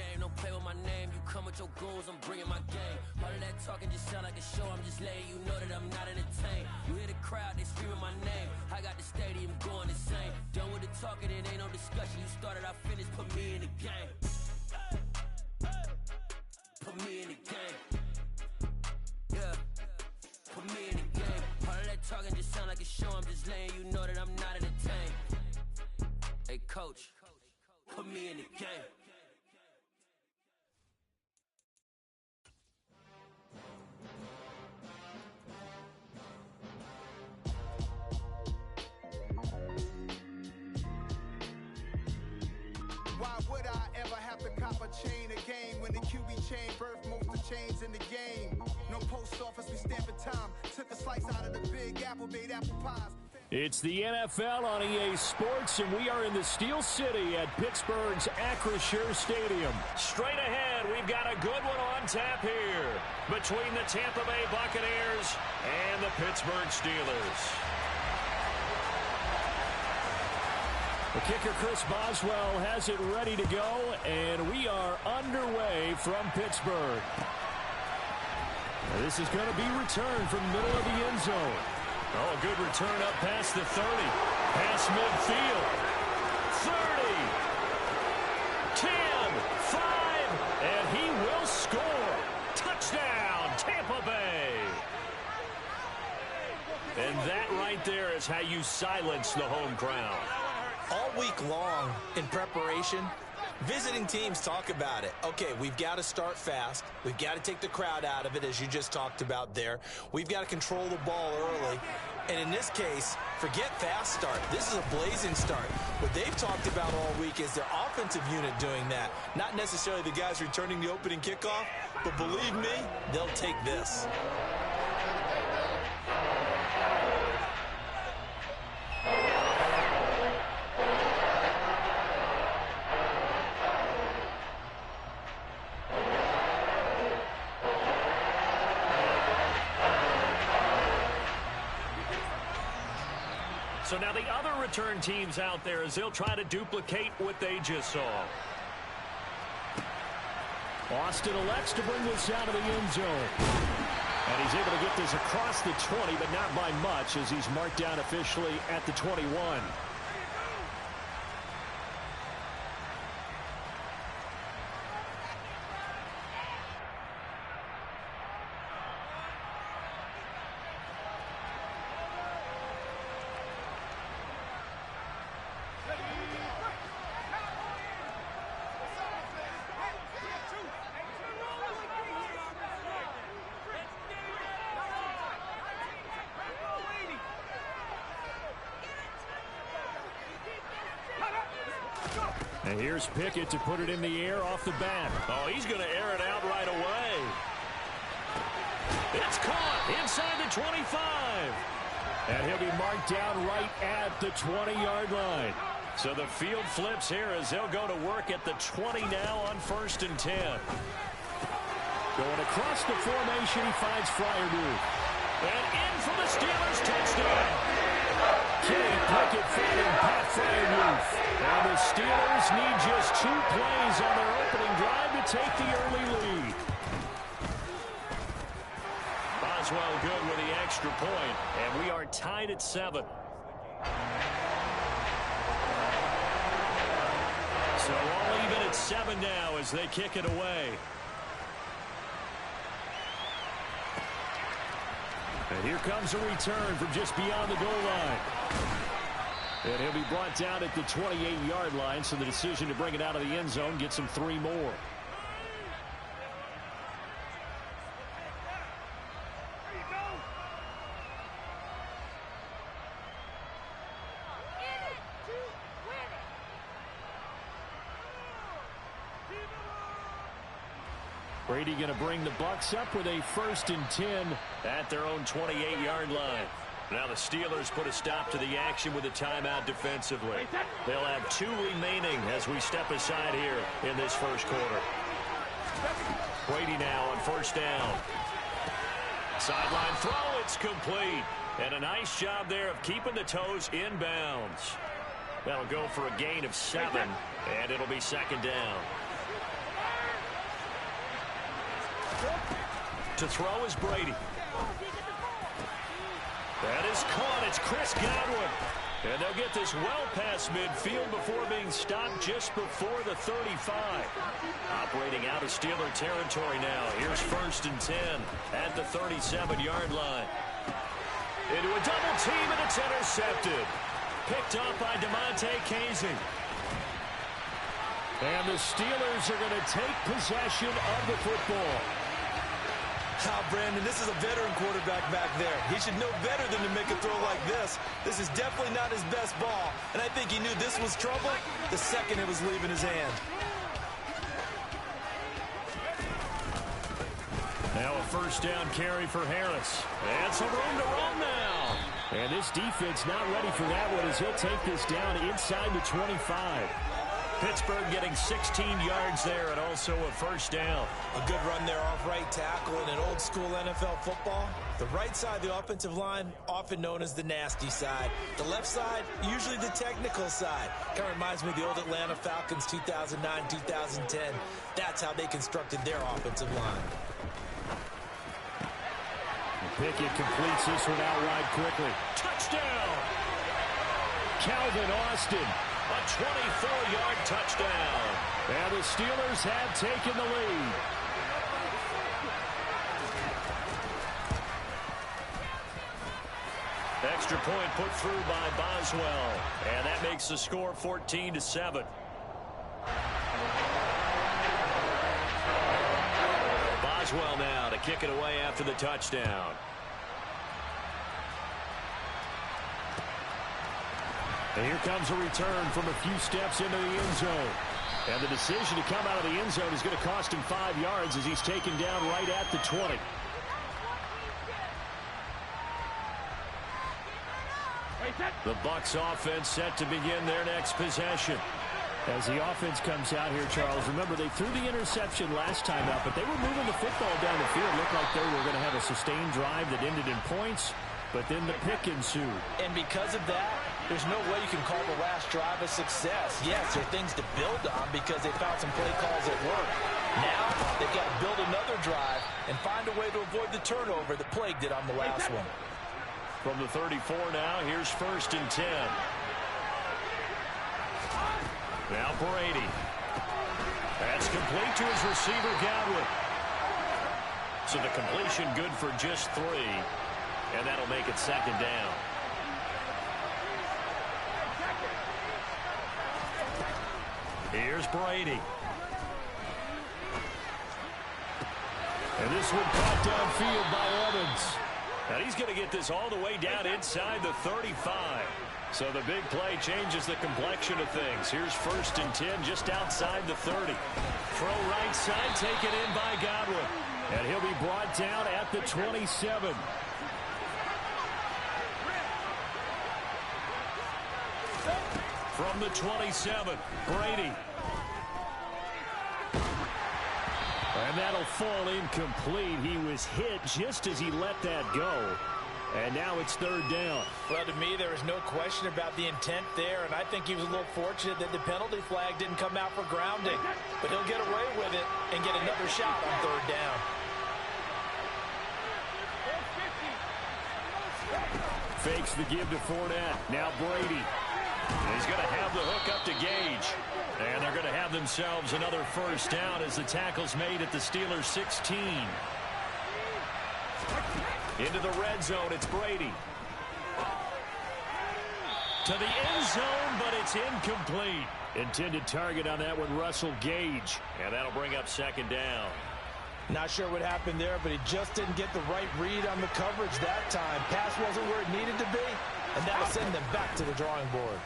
game, don't play with my name. You come with your goons, I'm bringing my game. All of that talking just sound like a show. I'm just letting you know that I'm not entertained. You hear the crowd, they screaming my name. I got the stadium going insane. Done with the talking, it ain't no discussion. You started, I finished, put me in the game. Put me in the game. Yeah. Put me in the game. All of that talking just sound like a show. I'm just letting you know that I'm not entertained. Hey, coach, put me in the game. Why would I ever have to cop a chain again when the QB chain birthed most of chains in the game? No post office, we stamping time. Took a slice out of the big apple, made apple pies. It's the NFL on EA Sports, and we are in the Steel City at Pittsburgh's Acrisure Stadium. Straight ahead, we've got a good one on tap here between the Tampa Bay Buccaneers and the Pittsburgh Steelers. The kicker, Chris Boswell, has it ready to go, and we are underway from Pittsburgh. Now, this is going to be returned from the middle of the end zone. Oh, a good return up past the 30. Past midfield. 30. 10. 5. And he will score. Touchdown, Tampa Bay. And that right there is how you silence the home crowd. All week long in preparation, visiting teams talk about it. Okay, we've got to start fast. We've got to take the crowd out of it, as you just talked about there. We've got to control the ball early. And in this case, forget fast start. This is a blazing start. What they've talked about all week is their offensive unit doing that. Not necessarily the guys returning the opening kickoff, but believe me, they'll take this. So now the other return teams out there as they'll try to duplicate what they just saw. Austin elects to bring this out of the end zone. And he's able to get this across the 20, but not by much as he's marked down officially at the 21. And here's Pickett to put it in the air off the bat. Oh, he's going to air it out right away. It's caught inside the 25. And he'll be marked down right at the 20-yard line. So the field flips here as they'll go to work at the 20 now on 1st and 10. Going across the formation, he finds Freiermuth. And in for the Steelers touchdown. Kenny Pickett finding Pat Freiermuth. And the Steelers need just 2 plays on their opening drive to take the early lead. Boswell good with the extra point, and we are tied at 7. So all even at 7 now as they kick it away. And here comes a return from just beyond the goal line. And he'll be brought down at the 28-yard line, so the decision to bring it out of the end zone gets him 3 more. Brady going to bring the Bucs up with a 1st and 10 at their own 28-yard line. Now the Steelers put a stop to the action with a timeout defensively. They'll have 2 remaining as we step aside here in this first quarter. Brady now on 1st down. Sideline throw, it's complete. And a nice job there of keeping the toes in bounds. That'll go for a gain of 7, and it'll be 2nd down. To throw is Brady. That is caught. It's Chris Godwin. And they'll get this well past midfield before being stopped just before the 35. Operating out of Steeler territory now. Here's 1st and 10 at the 37-yard line. Into a double team, and it's intercepted. Picked up by DeMonte Casey. And the Steelers are going to take possession of the football. Brandon, this is a veteran quarterback back there. He should know better than to make a throw like this. This is definitely not his best ball, and I think he knew this was trouble the second it was leaving his hand. Now a 1st down carry for Harris. And some room to run now. And this defense not ready for that one as he'll take this down inside the 25. Pittsburgh getting 16 yards there and also a 1st down. A good run there off right tackle in an old-school NFL football. The right side of the offensive line, often known as the nasty side. The left side, usually the technical side. Kind of reminds me of the old Atlanta Falcons 2009-2010. That's how they constructed their offensive line. Pickett completes this one outright quickly. Touchdown! Calvin Austin. A 24-yard touchdown. And the Steelers have taken the lead. Extra point put through by Boswell. And that makes the score 14-7. Boswell now to kick it away after the touchdown. And here comes a return from a few steps into the end zone. And the decision to come out of the end zone is going to cost him 5 yards as he's taken down right at the 20. The Bucs offense set to begin their next possession. As the offense comes out here, Charles, remember they threw the interception last time out, but they were moving the football down the field. Looked like they were going to have a sustained drive that ended in points, but then the pick ensued. And because of that, there's no way you can call the last drive a success. Yes, there are things to build on because they found some play calls that work. Now, they've got to build another drive and find a way to avoid the turnover that plagued it on the last one. From the 34 now, here's 1st and 10. Now Brady. That's complete to his receiver, Godwin. So the completion good for just 3. And that'll make it 2nd down. Here's Brady. And this one caught downfield by Evans. And he's going to get this all the way down inside the 35. So the big play changes the complexion of things. Here's 1st and 10 just outside the 30. Throw right side, taken in by Godwin. And he'll be brought down at the 27. From the 27, Brady. And that'll fall incomplete. He was hit just as he let that go. And now it's 3rd down. Well, to me, there is no question about the intent there, and I think he was a little fortunate that the penalty flag didn't come out for grounding. But he'll get away with it and get another shot on 3rd down. Fakes the give to Fournette. Now Brady. He's going to have the hook up to Gage. And they're going to have themselves another 1st down as the tackle's made at the Steelers' 16. Into the red zone, it's Brady. To the end zone, but it's incomplete. Intended target on that one, Russell Gage. And that'll bring up 2nd down. Not sure what happened there, but he just didn't get the right read on the coverage that time. Pass wasn't where it needed to be, and that'll send them back to the drawing board.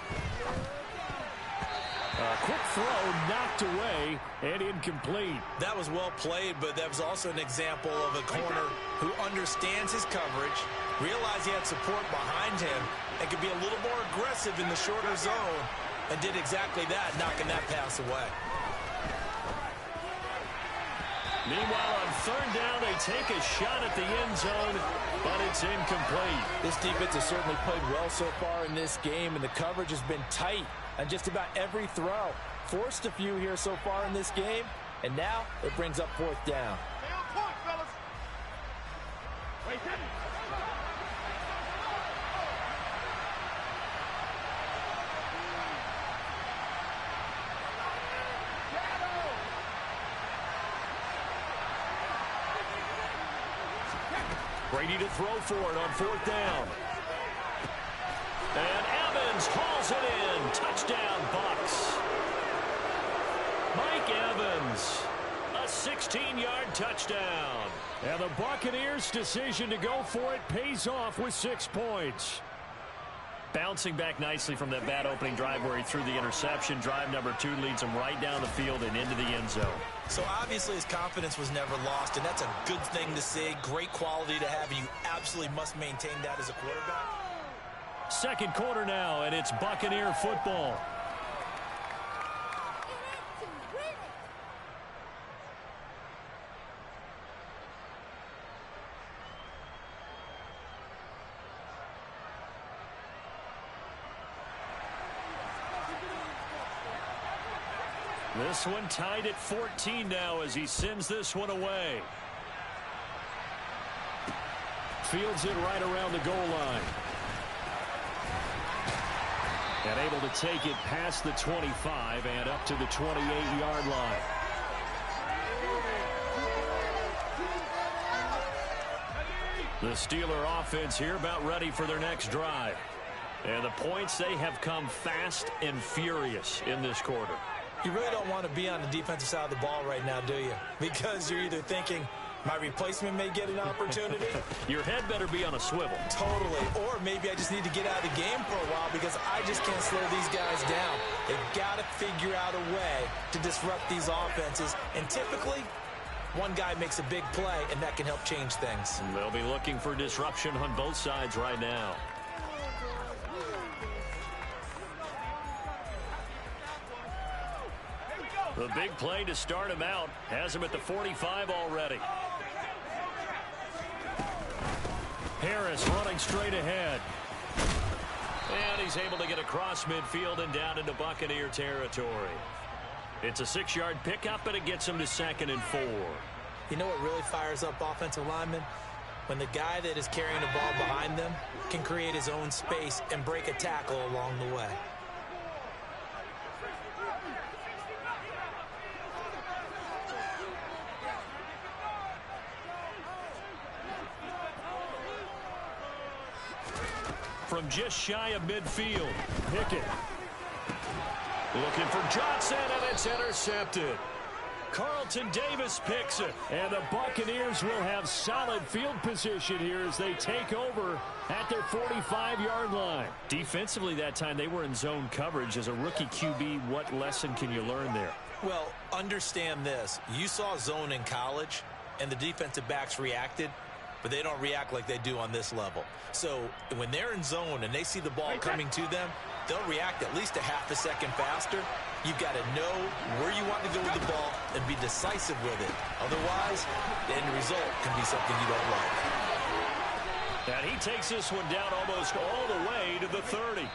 Quick throw knocked away and incomplete. That was well played, but that was also an example of a corner who understands his coverage, realized he had support behind him, and could be a little more aggressive in the shorter zone, and did exactly that, knocking that pass away. Meanwhile, on 3rd down, they take a shot at the end zone, but it's incomplete. This defense has certainly played well so far in this game, and the coverage has been tight on just about every throw. Forced a few here so far in this game, and now it brings up 4th down. Brady to throw for it on 4th down. And Evans hauls it in. Touchdown, Bucs. Mike Evans, a 16-yard touchdown. And the Buccaneers' decision to go for it pays off with 6 points. Bouncing back nicely from that bad opening drive where he threw the interception. Drive number 2 leads him right down the field and into the end zone. So obviously his confidence was never lost, and that's a good thing to see. Great quality to have, and you absolutely must maintain that as a quarterback. Second quarter now, and it's Buccaneer football. This one tied at 14 now as he sends this one away. Fields it right around the goal line. And able to take it past the 25 and up to the 28-yard line. The Steeler offense here about ready for their next drive. And the points, they have come fast and furious in this quarter. You really don't want to be on the defensive side of the ball right now, do you? Because you're either thinking, my replacement may get an opportunity. Your head better be on a swivel. Totally. Or maybe I just need to get out of the game for a while because I just can't slow these guys down. They've got to figure out a way to disrupt these offenses. And typically, one guy makes a big play, and that can help change things. And they'll be looking for disruption on both sides right now. The big play to start him out has him at the 45 already. Harris running straight ahead. And he's able to get across midfield and down into Buccaneer territory. It's a 6-yard pickup, but it gets him to 2nd and 4. You know what really fires up offensive linemen? When the guy that is carrying the ball behind them can create his own space and break a tackle along the way. From just shy of midfield, Pickett. Looking for Johnson, and it's intercepted. Carlton Davis picks it, and the Buccaneers will have solid field position here as they take over at their 45-yard line. Defensively that time, they were in zone coverage. As a rookie QB, what lesson can you learn there? Well, understand this. You saw zone in college, and the defensive backs reacted, but they don't react like they do on this level. So when they're in zone and they see the ball coming to them, they'll react at least a half a second faster. You've got to know where you want to go with the ball and be decisive with it. Otherwise, the end result can be something you don't like. And he takes this one down almost all the way to the 30.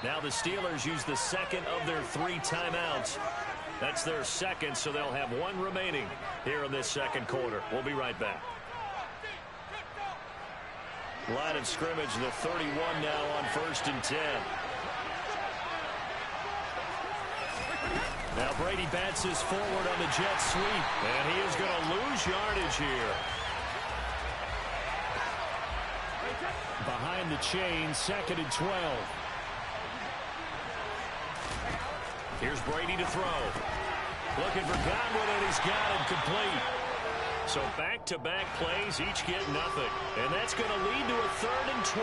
Now the Steelers use the second of their 3 timeouts. That's their second, so they'll have 1 remaining here in this second quarter. We'll be right back. Line of scrimmage, the 31 now on 1st and 10. Now Brady bats his forward on the jet sweep, and he is going to lose yardage here. Behind the chain, 2nd and 12. Here's Brady to throw. Looking for Godwin, and he's got it complete. So back-to-back plays, each get nothing. And that's going to lead to a 3rd and 12.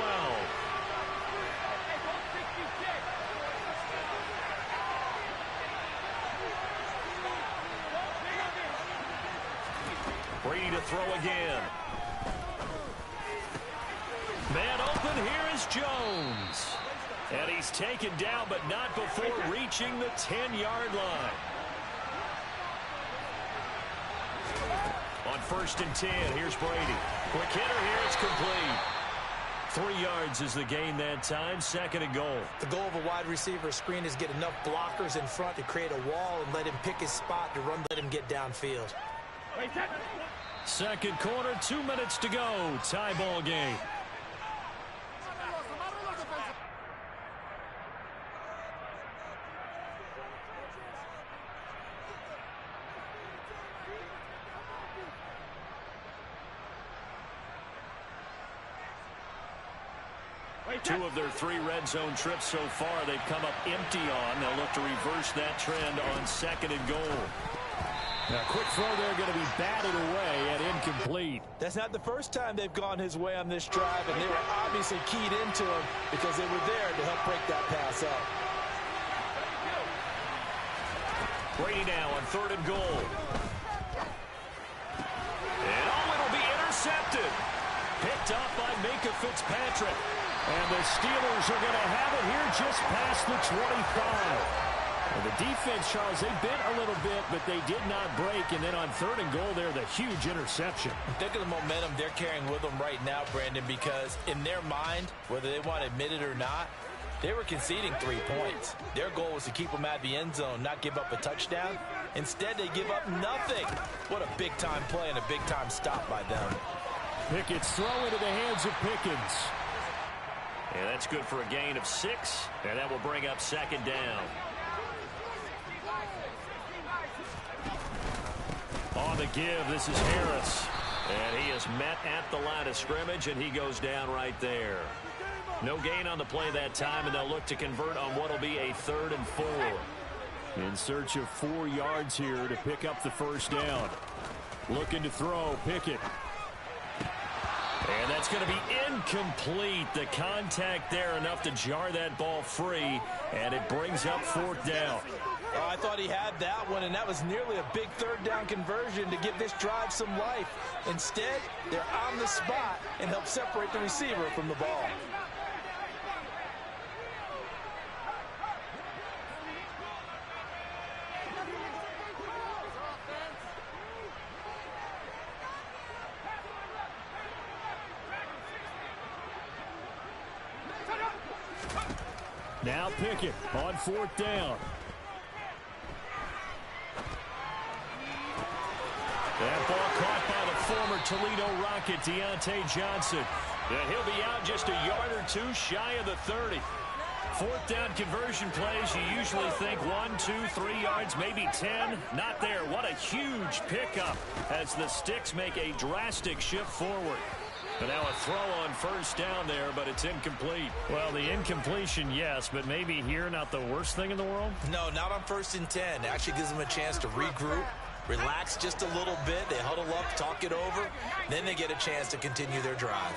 Brady to throw again. Man open, here is Jones. And he's taken down, but not before reaching the 10-yard line. On 1st and 10, here's Brady. Quick hitter here, it's complete. 3 yards is the gain that time, 2nd and goal. The goal of a wide receiver screen is get enough blockers in front to create a wall and let him pick his spot to run, let him get downfield. Second quarter, 2 minutes to go. Tie ball game. 2 of their 3 red zone trips so far, they've come up empty on. They'll look to reverse that trend on 2nd and goal. Now, quick throw there going to be batted away and incomplete. That's not the first time they've gone his way on this drive, and they were obviously keyed into him because they were there to help break that pass up. Brady now on 3rd and goal. And it'll be intercepted. Picked up by Minkah Fitzpatrick. And the Steelers are going to have it here just past the 25. And the defense, Charles, they bent a little bit, but they did not break. And then on 3rd and goal there, the huge interception. Think of the momentum they're carrying with them right now, Brandon, because in their mind, whether they want to admit it or not, they were conceding 3 points. Their goal was to keep them at the end zone, not give up a touchdown. Instead, they give up nothing. What a big-time play and a big-time stop by them. Pickett's throw into the hands of Pickens. And that's good for a gain of 6, and that will bring up 2nd down. On the give, this is Harris. And he is met at the line of scrimmage, and he goes down right there. No gain on the play that time, and they'll look to convert on what will be a 3rd and 4. In search of 4 yards here to pick up the 1st down. Looking to throw, Pickett. And that's going to be incomplete. The contact there enough to jar that ball free, and it brings up 4th down. Oh, I thought he had that one, and that was nearly a big 3rd down conversion to give this drive some life. Instead, they're on the spot and help separate the receiver from the ball. Now Pickett on 4th down. That ball caught by the former Toledo Rocket, Deontay Johnson. And he'll be out just a yard or 2 shy of the 30. 4th down conversion plays, you usually think 1, 2, 3 yards, maybe 10. Not there. What a huge pickup as the Sticks make a drastic shift forward. And now a throw on 1st down there, but it's incomplete. Well, the incompletion, yes, but maybe here not the worst thing in the world? No, not on 1st and 10. It actually gives them a chance to regroup, relax just a little bit. They huddle up, talk it over. Then they get a chance to continue their drive.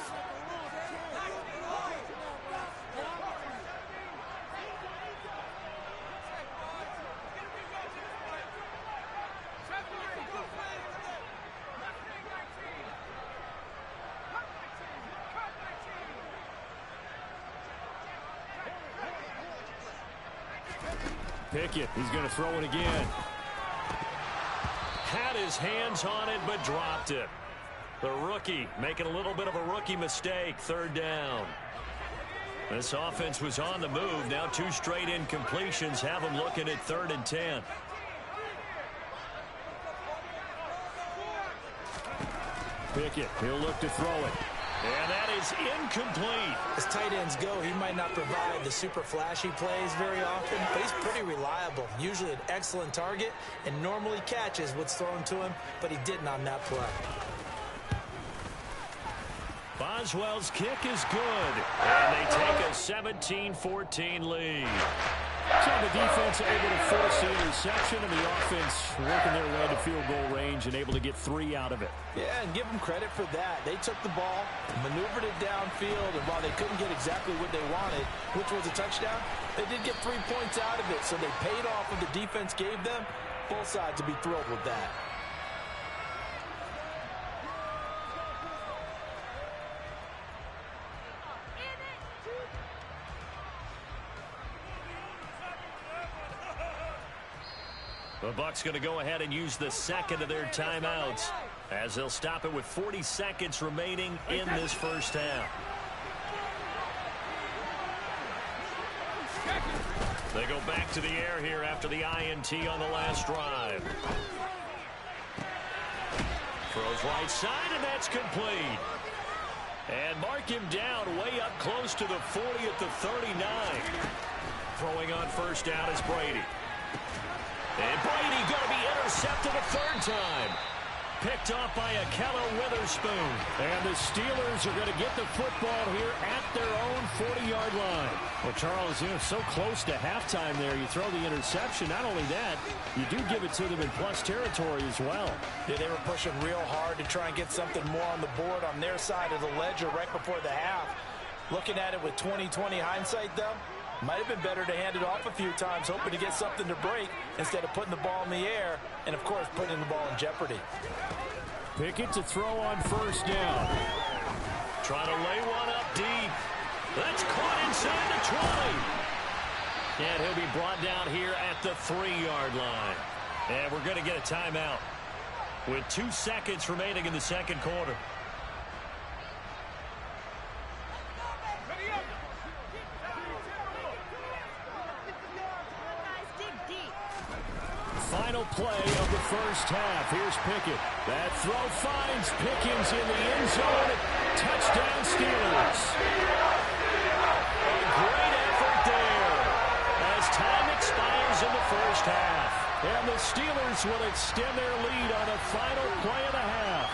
Pickett, he's going to throw it again. Had his hands on it, but dropped it. The rookie making a little bit of a rookie mistake. 3rd down. This offense was on the move. Now 2 straight incompletions have them looking at 3rd and 10. Pickett, he'll look to throw it. And that is incomplete. As tight ends go, he might not provide the super flashy plays very often, but he's pretty reliable. Usually an excellent target and normally catches what's thrown to him, but he didn't on that play. Boswell's kick is good. And they take a 17-14 lead. So the defense able to force the interception, and the offense working their way to field goal range and able to get 3 out of it. Yeah, and give them credit for that. They took the ball, maneuvered it downfield, and while they couldn't get exactly what they wanted, which was a touchdown, they did get 3 points out of it, so they paid off what the defense gave them. Both sides would be thrilled with that. The Bucs going to go ahead and use the 2nd of their timeouts as they'll stop it with 40 seconds remaining in this 1st half. They go back to the air here after the INT on the last drive. Throws right side, and that's complete. And mark him down way up close to the 40 at the 39. Throwing on 1st down is Brady. And Brady going to be intercepted a 3rd time. picked off by Ahkello Witherspoon. And the Steelers are going to get the football here at their own 40-yard line. Well, Charles, so close to halftime there. You throw the interception. Not only that, you do give it to them in plus territory as well. Yeah, they were pushing real hard to try and get something more on the board on their side of the ledger right before the half. Looking at it with 20/20 hindsight, though, might have been better to hand it off a few times, hoping to get something to break instead of putting the ball in the air and, of course, putting the ball in jeopardy. Pickett to throw on first down. Trying to lay one up deep. That's caught inside the 20. And he'll be brought down here at the 3-yard line. And we're going to get a timeout with 2 seconds remaining in the second quarter. Final play of the first half. Here's Pickett. That throw finds Pickens in the end zone. Touchdown Steelers. A great effort there as time expires in the first half. And the Steelers will extend their lead on a final play of the half.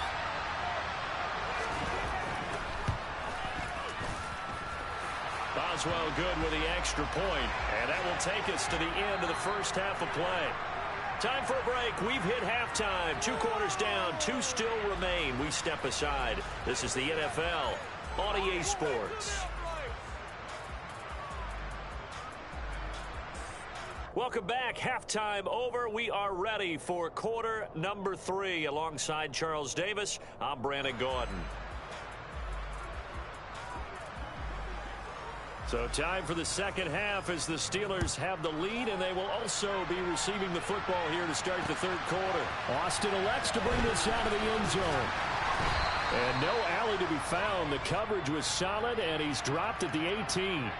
Boswell good with the extra point, and that will take us to the end of the first half of play. Time for a break. We've hit halftime. 2 quarters down. 2 still remain. We step aside. This is the NFL on EA Sports. Welcome back. Halftime over. We are ready for quarter number 3. Alongside Charles Davis, I'm Brandon Gordon. So time for the second half as the Steelers have the lead, and they will also be receiving the football here to start the third quarter. Austin elects to bring this out of the end zone. And no alley to be found. The coverage was solid, and he's dropped at the 18.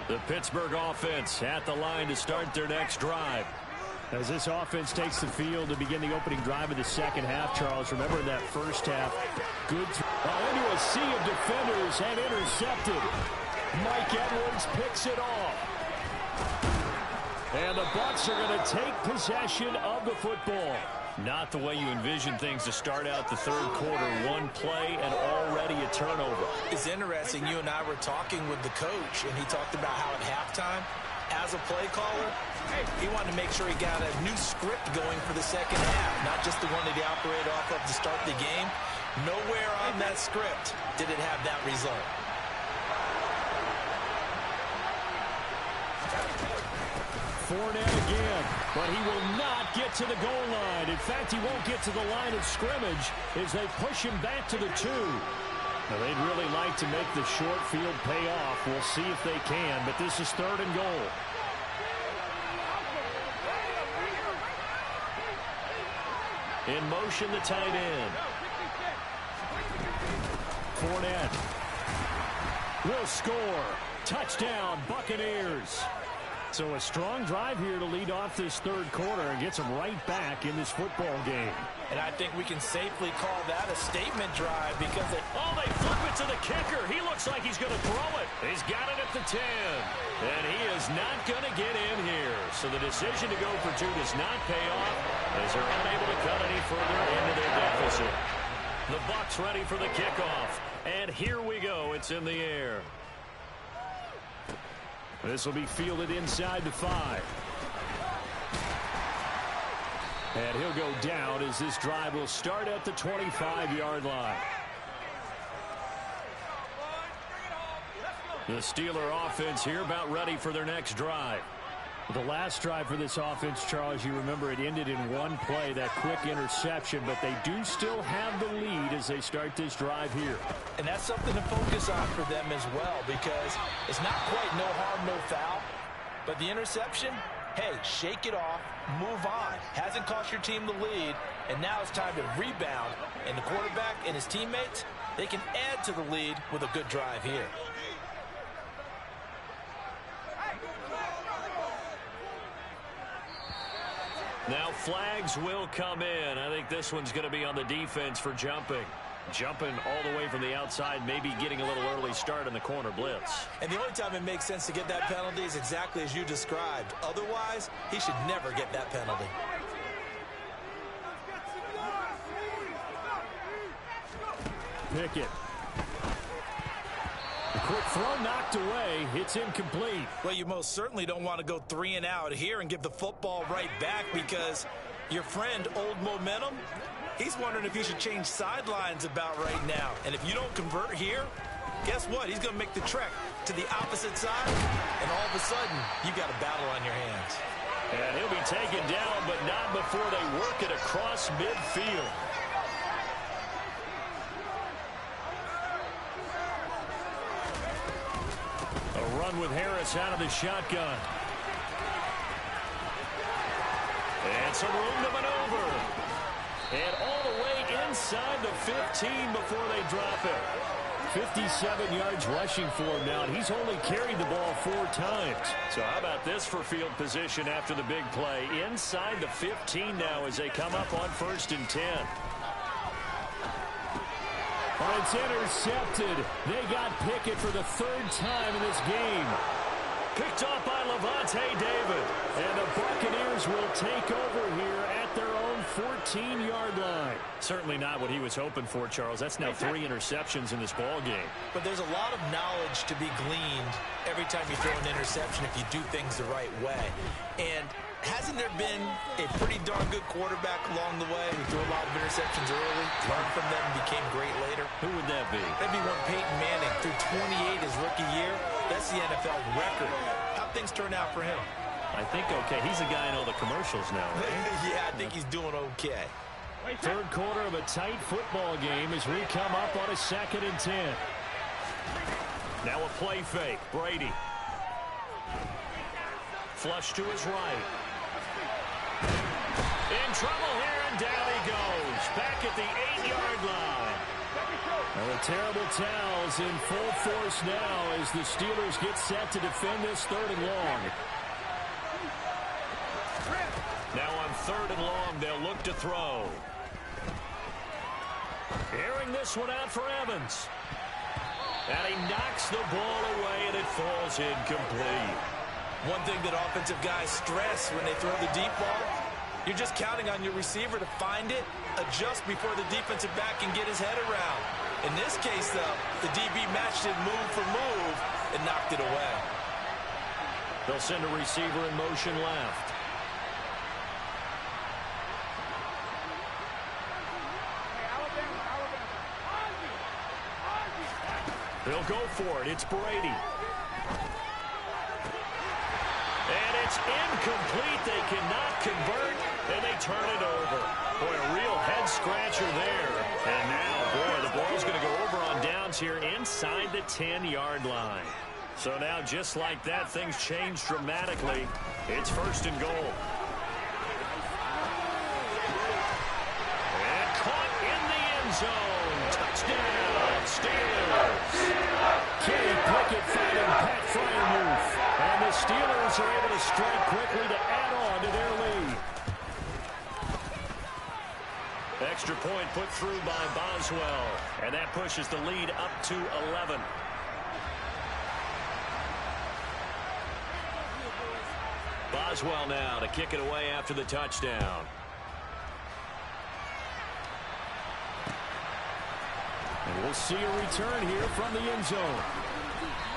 The Pittsburgh offense at the line to start their next drive. As this offense takes the field to begin the opening drive of the second half, Charles, remember in that first half, good into a sea of defenders and intercepted. Mike Edwards picks it off. And the Bucs are going to take possession of the football. Not the way you envision things to start out the third quarter. 1 play and already a turnover. It's interesting. You and I were talking with the coach, and he talked about how at halftime, as a play caller, he wanted to make sure he got a new script going for the second half, not just the one that he operated off of to start the game. Nowhere on that script did it have that result. Fournette again, but he will not get to the goal line. In fact, he won't get to the line of scrimmage as they push him back to the 2. Now, they'd really like to make the short field pay off. We'll see if they can, but this is 3rd and goal. In motion, the tight end. Fournette will score. Touchdown, Buccaneers. So a strong drive here to lead off this third quarter and gets them right back in this football game. And I think we can safely call that a statement drive because they flip it to the kicker. He looks like he's going to throw it. He's got it at the 10. And he is not going to get in here. So the decision to go for 2 does not pay off as they're unable to cut any further into their deficit. The Bucs ready for the kickoff. And here we go. It's in the air. This will be fielded inside the 5. And he'll go down as this drive will start at the 25-yard line. The Steeler offense here about ready for their next drive. The last drive for this offense, Charles, you remember it ended in 1 play, that quick interception, but they do still have the lead as they start this drive here. And that's something to focus on for them as well, because it's not quite no harm, no foul, but the interception, hey, shake it off, move on. Hasn't cost your team the lead, and now it's time to rebound, and the quarterback and his teammates, they can add to the lead with a good drive here. Now flags will come in. I think this one's going to be on the defense for jumping. Jumping all the way from the outside, maybe getting a little early start in the corner blitz. And the only time it makes sense to get that penalty is exactly as you described. Otherwise, he should never get that penalty. Pickett. The quick throw knocked away. It's incomplete. Well, you most certainly don't want to go 3 and out here and give the football right back because your friend, Old Momentum, he's wondering if he should change sidelines about right now. And if you don't convert here, guess what? He's going to make the trek to the opposite side, and all of a sudden, you've got a battle on your hands. And he'll be taken down, but not before they work it across midfield. A run with Harris out of the shotgun. And some room to maneuver. And all the way inside the 15 before they drop it. 57 yards rushing for him now, and he's only carried the ball 4 times. So how about this for field position after the big play? Inside the 15 now as they come up on 1st and 10. Oh, it's intercepted. They got Pickett for the 3rd time in this game. Picked off by Lavonte David. And the Buccaneers will take over here at their own 14-yard line. Certainly not what he was hoping for, Charles. That's now 3 interceptions in this ball game. But there's a lot of knowledge to be gleaned every time you throw an interception if you do things the right way. And hasn't there been a pretty darn good quarterback along the way who threw a lot of interceptions early, learned from them, and became great later? Who would that be? That'd be one Peyton Manning. Threw 28 his rookie year. That's the NFL record. How'd things turn out for him? I think okay. He's a guy in all the commercials now, right? Yeah, I think he's doing okay. 3rd quarter of a tight football game as we come up on a 2nd and 10. Now a play fake. Brady. Flush to his right. In trouble here, and down he goes. Back at the 8-yard line. Well, the terrible towels in full force now as the Steelers get set to defend this 3rd and long. Now on 3rd and long, they'll look to throw. Airing this one out for Evans. And he knocks the ball away, and it falls incomplete. One thing that offensive guys stress when they throw the deep ball, you're just counting on your receiver to find it, adjust before the defensive back can get his head around. In this case, though, the DB matched it move for move and knocked it away. They'll send a receiver in motion left. They'll go for it. It's Brady. And it's incomplete. They cannot convert, and they turn it over. Boy, a real head-scratcher there. And now, boy, the ball's going to go over on downs here inside the 10-yard line. So now, just like that, things change dramatically. It's 1st and goal. And caught in the end zone. Touchdown, Steelers. Kenny Pickett finding Pat Freiermuth. And the Steelers are able to strike quickly to add on to their lead. Extra point put through by Boswell. And that pushes the lead up to 11. Boswell now to kick it away after the touchdown. And we'll see a return here from the end zone.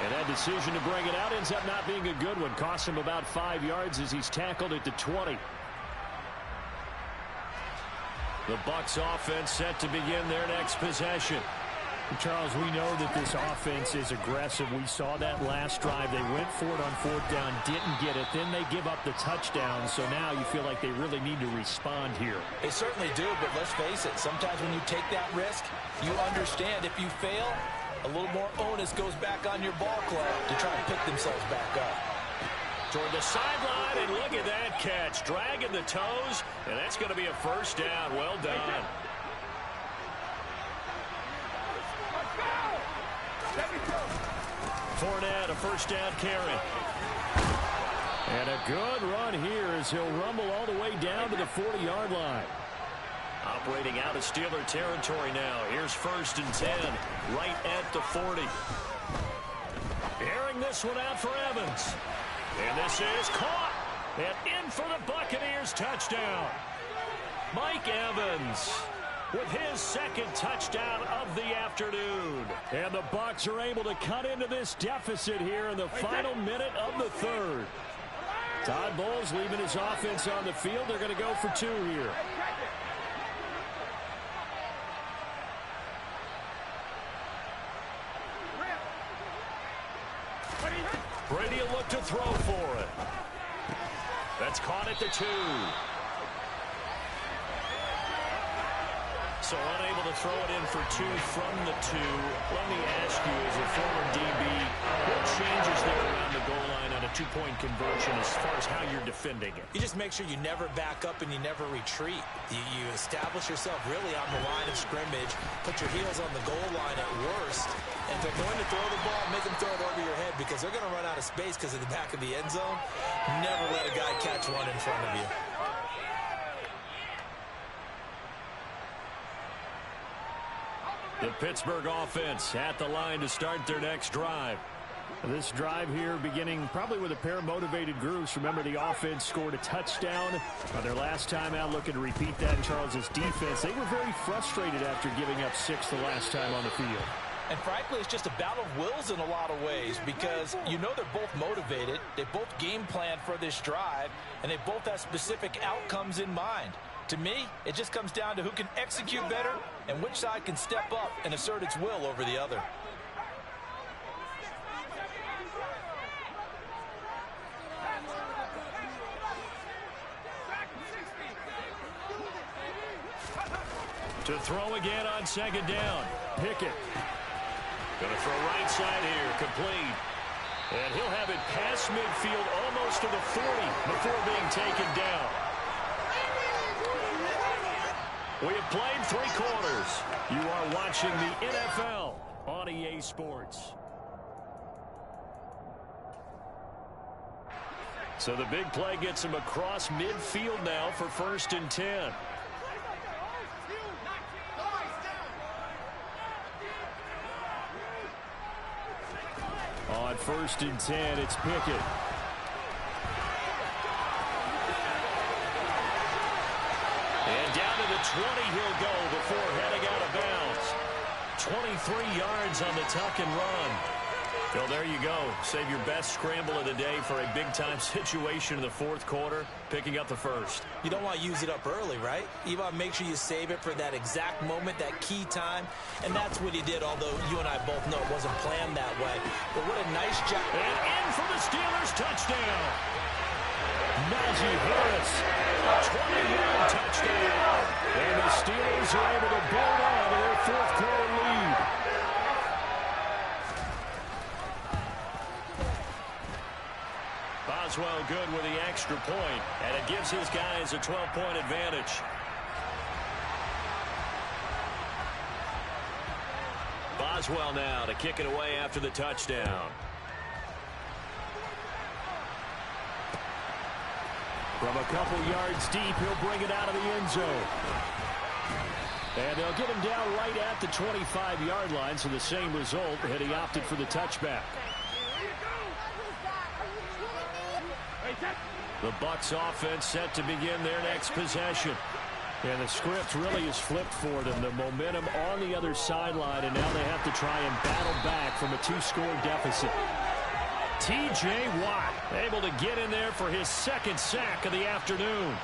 And that decision to bring it out ends up not being a good one. Cost him about 5 yards as he's tackled at the 20. The Bucs offense set to begin their next possession. Charles, we know that this offense is aggressive. We saw that last drive. They went for it on 4th down, didn't get it. Then they give up the touchdown. So now you feel like they really need to respond here. They certainly do, but let's face it. Sometimes when you take that risk, you understand if you fail, a little more onus goes back on your ball club to try and pick themselves back up. Toward the sideline, and look at that catch. Dragging the toes, and that's going to be a 1st down. Well done. Fournette, a 1st down carry. And a good run here as he'll rumble all the way down to the 40-yard line. operating out of Steeler territory now. Here's 1st and 10, right at the 40. Airing this one out for Evans. And this is caught. And in for the Buccaneers touchdown. Mike Evans with his 2nd touchdown of the afternoon. And the Bucs are able to cut into this deficit here in the final minute of the 3rd. Todd Bowles leaving his offense on the field. They're going to go for 2 here. Brady will look to throw for it. That's caught at the 2. So unable to throw it in for 2 from the 2. Let me ask you, as a former DB, what changes there around the goal line on a 2-point conversion as far as how you're defending it? You just make sure you never back up and you never retreat. You establish yourself really on the line of scrimmage, put your heels on the goal line at worst, and if they're going to throw the ball, make them throw it over your head because they're going to run out of space because of the back of the end zone. Never let a guy catch one in front of you. The Pittsburgh offense at the line to start their next drive. This drive here beginning probably with a pair of motivated groups. Remember, the offense scored a touchdown on their last time out. Looking to repeat that in Charles' defense. They were very frustrated after giving up 6 the last time on the field. And frankly, it's just a battle of wills in a lot of ways because you know they're both motivated. They both game plan for this drive, and they both have specific outcomes in mind. To me, it just comes down to who can execute better and which side can step up and assert its will over the other. To throw again on 2nd down. Pickett. Going to throw right side here. Complete. And he'll have it past midfield almost to the 40 before being taken down. We have played 3 quarters. You are watching the NFL on EA Sports. So the big play gets him across midfield now for 1st and 10. On 1st and 10, it's Pickett. And down to the 20 he'll go before heading out of bounds. 23 yards on the tuck and run. Well, there you go. Save your best scramble of the day for a big-time situation in the 4th quarter, picking up the 1st. You don't want to use it up early, right? You want to make sure you save it for that exact moment, that key time. And that's what he did, although you and I both know it wasn't planned that way. But what a nice job. And in for the Steelers touchdown. Najee Harris, a 20-yard touchdown. And the Steelers are able to build on to their 4th quarter lead. Boswell good with the extra point, and it gives his guys a 12-point advantage. Boswell now to kick it away after the touchdown. From a couple yards deep, he'll bring it out of the end zone. And they'll get him down right at the 25-yard line, so the same result, and he opted for the touchback. The Bucs offense set to begin their next possession. And the script really is flipped for them. The momentum on the other sideline, and now they have to try and battle back from a 2-score deficit. T.J. Watt able to get in there for his 2nd sack of the afternoon.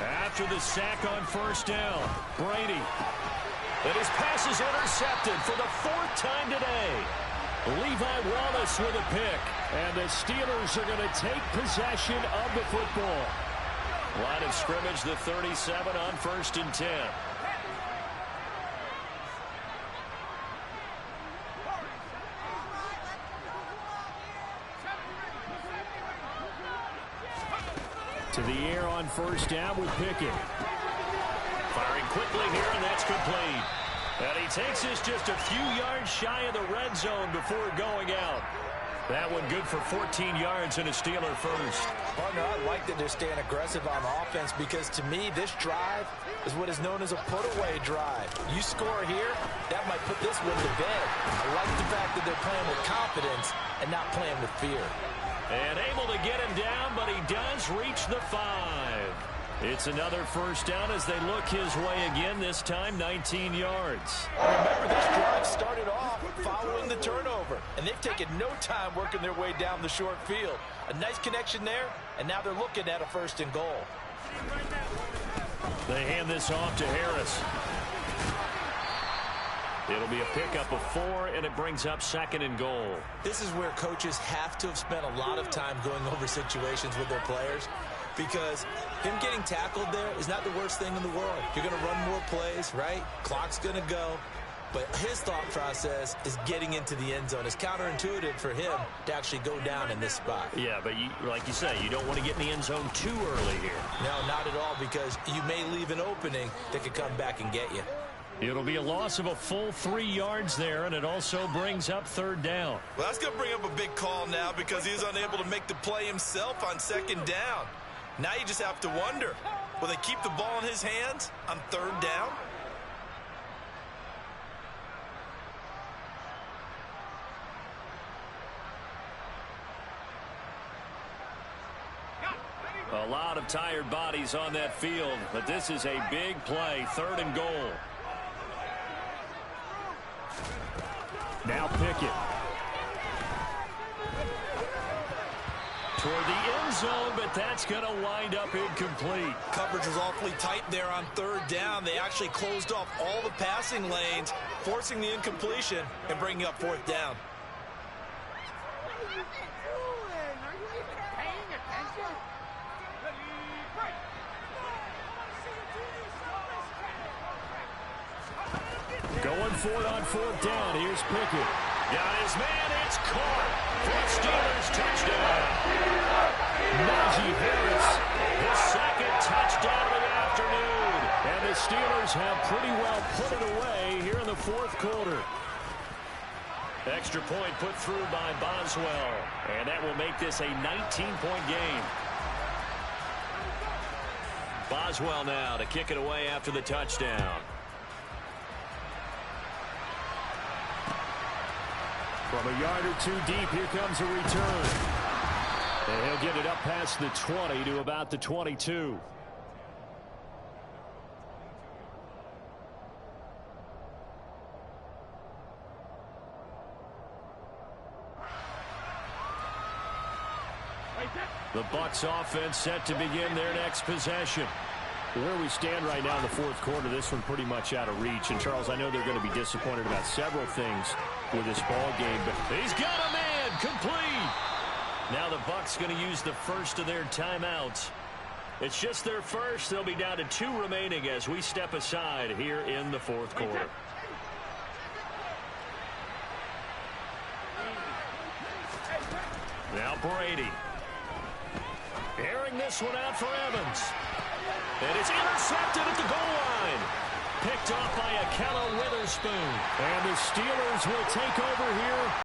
After the sack on 1st down, Brady. And his pass is intercepted for the 4th time today. Levi Wallace with a pick. And the Steelers are going to take possession of the football. Line of scrimmage, the 37 on 1st and 10. To the air on 1st down with Pickett. Firing quickly here, and that's complete. And he takes us just a few yards shy of the red zone before going out. That one good for 14 yards and a Steeler first. Partner, I like that they're staying aggressive on offense because to me, this drive is what is known as a put-away drive. You score here, that might put this one to bed. I like the fact that they're playing with confidence and not playing with fear. And able to get him down, but he does reach the 5. It's another first down as they look his way again, this time 19 yards. Remember, this drive started off following the turnover, and they've taken no time working their way down the short field. A nice connection there, and now they're looking at a 1st and goal. They hand this off to Harris. It'll be a pickup of 4, and it brings up 2nd and goal. This is where coaches have to have spent a lot of time going over situations with their players, because him getting tackled there is not the worst thing in the world. You're going to run more plays, right? Clock's going to go. But his thought process is getting into the end zone. It's counterintuitive for him to actually go down in this spot. Yeah, but like you say, you don't want to get in the end zone too early here. No, not at all, because you may leave an opening that could come back and get you. It'll be a loss of a full 3 yards there, and it also brings up 3rd down. Well, that's going to bring up a big call now because he's unable to make the play himself on 2nd down. Now you just have to wonder, will they keep the ball in his hands on 3rd down? A lot of tired bodies on that field, but this is a big play, 3rd and goal. Now Pickett. Toward the end zone, but that's going to wind up incomplete. Coverage was awfully tight there on 3rd down. They actually closed off all the passing lanes, forcing the incompletion and bringing up 4th down. Going for it on 4th down. Here's Pickett. Got his man. It's caught for Steelers touchdown. Najee Harris. His 2nd touchdown of the afternoon. And the Steelers have pretty well put it away here in the 4th quarter. Extra point put through by Boswell. And that will make this a 19-point game. Boswell now to kick it away after the touchdown. From a yard or 2 deep, here comes a return. And he'll get it up past the 20 to about the 22. The Bucs offense set to begin their next possession. Where we stand right now in the 4th quarter, this one pretty much out of reach. And, Charles, I know they're going to be disappointed about several things with this ball game, but he's got a man complete. Now the Bucs going to use the first of their timeouts. It's just their first. They'll be down to 2 remaining as we step aside here in the 4th quarter. Now Brady. Airing this one out for Evans. And it's intercepted at the goal line. Picked off by Ahkello Witherspoon. And the Steelers will take over here